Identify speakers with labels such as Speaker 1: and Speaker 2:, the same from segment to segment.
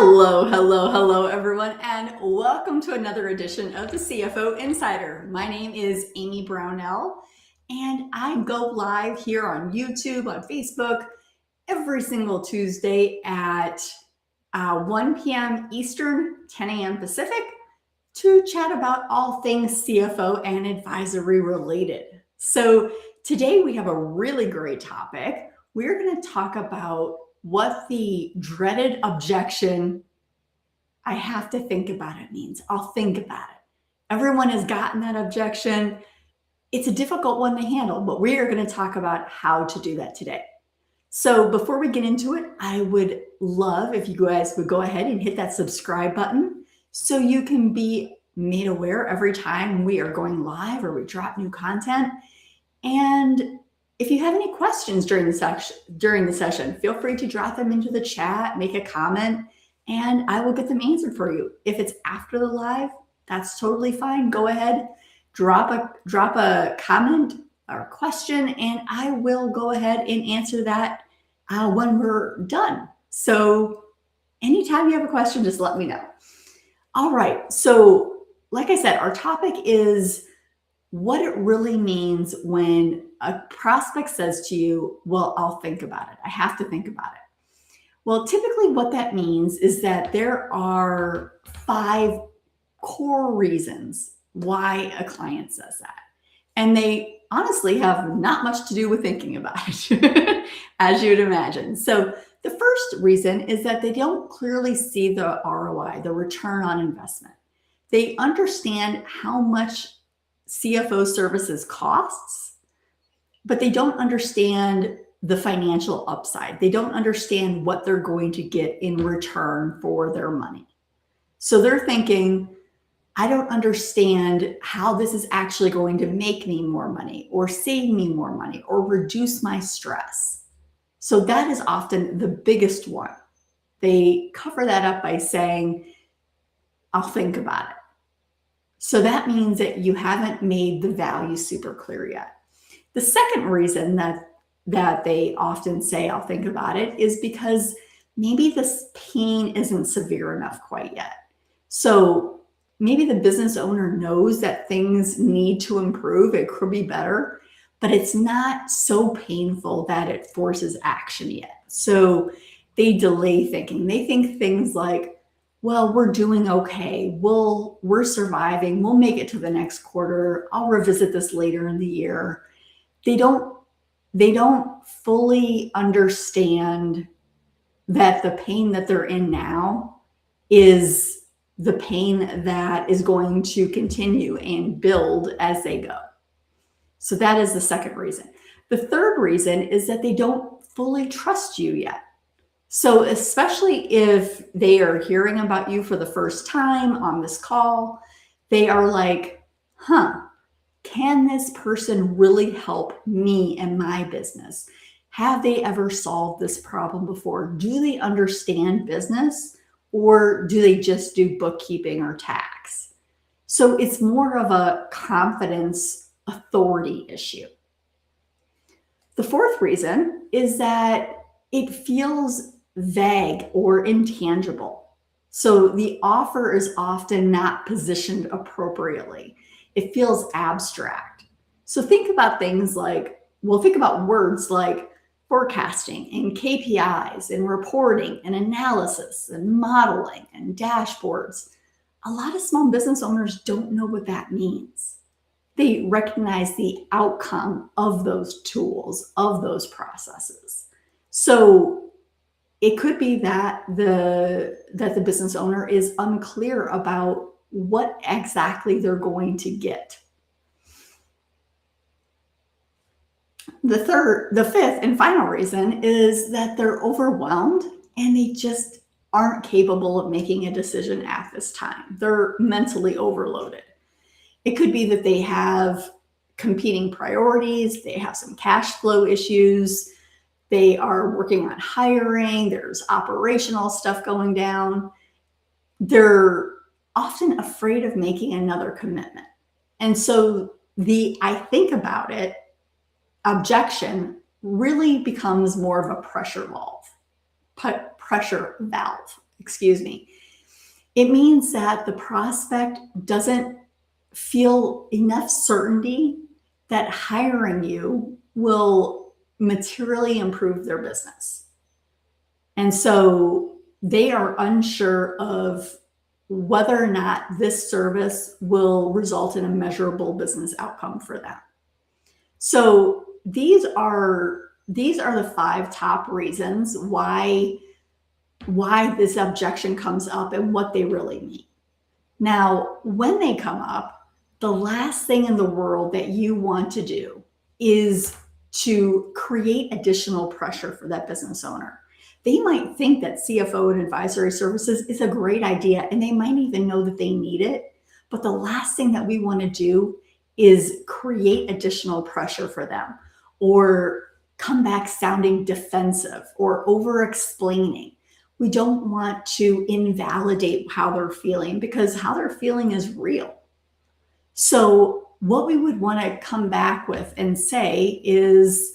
Speaker 1: Hello, everyone, and welcome to another edition of the CFO Insider. My name is Amy Brownell, and I go live here on YouTube, on Facebook, every single Tuesday at 1 p.m. Eastern, 10 a.m. Pacific, to chat about all things CFO and advisory related. So today we have a really great topic. We're going to talk about what the dreaded objection, I have to think about it, means. I'll think about it. Everyone has gotten that objection. It's a difficult one to handle, but we are going to talk about how to do that today. So before we get into it, I would love if you guys would go ahead and hit that subscribe button so you can be made aware every time we are going live or we drop new content. And if you have any questions during the session, feel free to drop them into the chat, make a comment, and I will get them answered for you. If it's after the live, that's totally fine. Go ahead, drop a comment or question, and I will go ahead and answer that when we're done. So anytime you have a question, just let me know. All right, so like I said, our topic is what it really means when a prospect says to you, well, I'll think about it. I have to think about it. Well, typically what that means is that there are 5 core reasons why a client says that. And they honestly have not much to do with thinking about it, as you would imagine. So the first reason is that they don't clearly see the ROI, the return on investment. They understand how much CFO services costs, but they don't understand the financial upside. They don't understand what they're going to get in return for their money. So they're thinking, I don't understand how this is actually going to make me more money or save me more money or reduce my stress. So that is often the biggest one. They cover that up by saying, I'll think about it. So that means that you haven't made the value super clear yet. The second reason that they often say, I'll think about it, is because maybe this pain isn't severe enough quite yet. So maybe the business owner knows that things need to improve, it could be better, but it's not so painful that it forces action yet. So they delay thinking. They think things like, well, we're doing okay. We're surviving. We'll make it to the next quarter. I'll revisit this later in the year. They don't fully understand that the pain that they're in now is the pain that is going to continue and build as they go. So that is the second reason. The third reason is that they don't fully trust you yet. So especially if they are hearing about you for the first time on this call, they are like, can this person really help me and my business? Have they ever solved this problem before? Do they understand business, or do they just do bookkeeping or tax? So it's more of a confidence authority issue. The fourth reason is that it feels vague or intangible. So the offer is often not positioned appropriately. It feels abstract. So think about things like, think about words like forecasting and KPIs and reporting and analysis and modeling and dashboards. A lot of small business owners don't know what that means. They recognize the outcome of those tools, of those processes. So it could be that the business owner is unclear about what exactly they're going to get. The fifth and final reason is that they're overwhelmed and they just aren't capable of making a decision at this time. They're mentally overloaded. It could be that they have competing priorities, they have some cash flow issues, they are working on hiring, there's operational stuff going down. They're often afraid of making another commitment. And so the I think about it objection really becomes more of a pressure valve. excuse me. It means that the prospect doesn't feel enough certainty that hiring you will materially improve their business. And so they are unsure of whether or not this service will result in a measurable business outcome for them. So these are the 5 top reasons why this objection comes up and what they really mean. Now, when they come up, the last thing in the world that you want to do is to create additional pressure for that business owner. They might think that CFO and advisory services is a great idea, and they might even know that they need it. But the last thing that we want to do is create additional pressure for them, or come back sounding defensive or over-explaining. We don't want to invalidate how they're feeling, because how they're feeling is real. So what we would want to come back with and say is,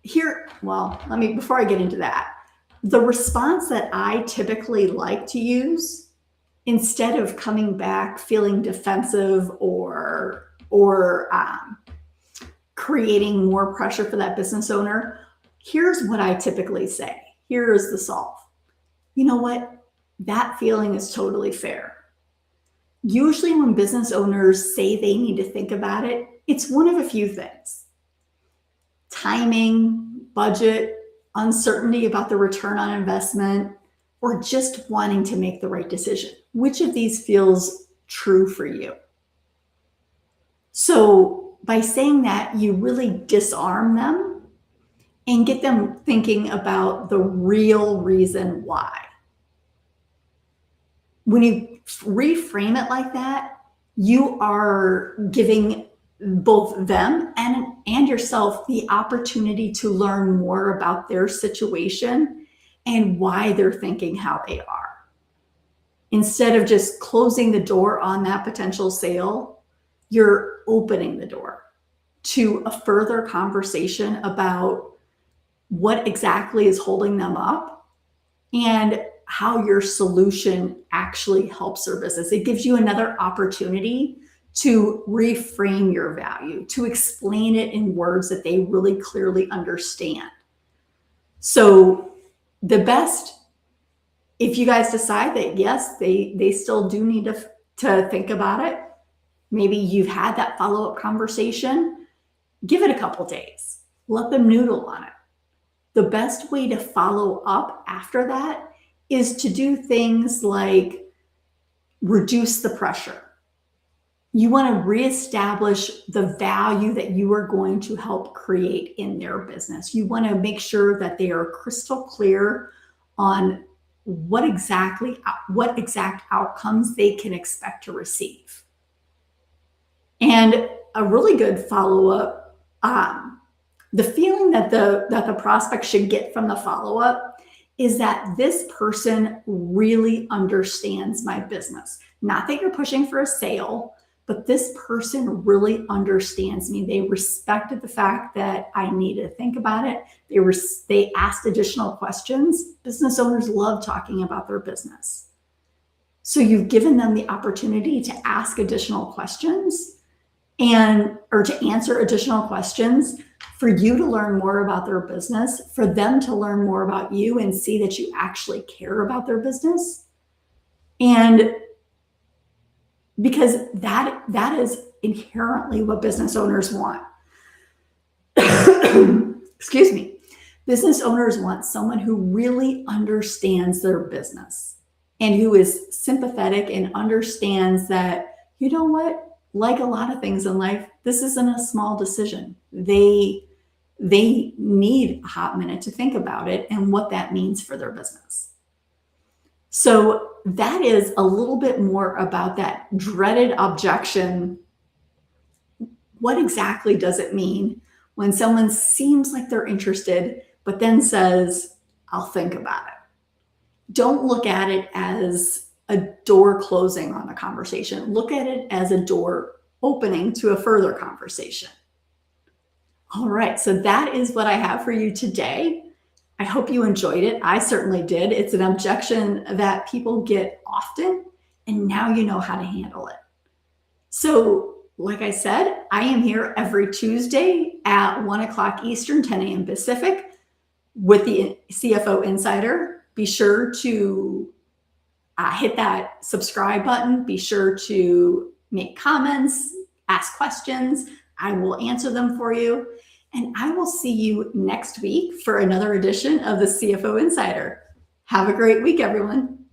Speaker 1: before I get into that, the response that I typically like to use, instead of coming back feeling defensive or creating more pressure for that business owner, here's what I typically say. Here is the solve. You know what? That feeling is totally fair. Usually when business owners say they need to think about it, it's one of a few things: timing, budget, uncertainty about the return on investment, or just wanting to make the right decision. Which of these feels true for you? So by saying that, you really disarm them and get them thinking about the real reason why. When you reframe it like that, you are giving both them and yourself the opportunity to learn more about their situation and why they're thinking how they are. Instead of just closing the door on that potential sale, you're opening the door to a further conversation about what exactly is holding them up and how your solution actually helps their business. It gives you another opportunity to reframe your value, to explain it in words that they really clearly understand. So the best, if you guys decide that yes, they still do need to think about it, maybe you've had that follow-up conversation, give it a couple days, let them noodle on it. The best way to follow up after that is to do things like reduce the pressure. You want to reestablish the value that you are going to help create in their business. You want to make sure that they are crystal clear on what exact outcomes they can expect to receive. And a really good follow-up, the feeling that the prospect should get from the follow-up is that this person really understands my business. Not that you're pushing for a sale, but this person really understands me. They respected the fact that I needed to think about it. They asked additional questions. Business owners love talking about their business. So you've given them the opportunity to ask additional questions or to answer additional questions, for you to learn more about their business, for them to learn more about you and see that you actually care about their business. And because that is inherently what business owners want. Excuse me. Business owners want someone who really understands their business and who is sympathetic and understands that, you know what, like a lot of things in life, this isn't a small decision. They need a hot minute to think about it and what that means for their business. So that is a little bit more about that dreaded objection. What exactly does it mean when someone seems like they're interested, but then says, I'll think about it? Don't look at it as a door closing on the conversation. Look at it as a door opening to a further conversation. All right, so that is what I have for you today. I hope you enjoyed it. I certainly did. It's an objection that people get often, and now you know how to handle it. So, like I said, I am here every Tuesday at 1 o'clock Eastern, 10 a.m. Pacific with the CFO Insider. Be sure to hit that subscribe button. Be sure to make comments, ask questions. I will answer them for you. And I will see you next week for another edition of the CFO Insider. Have a great week, everyone.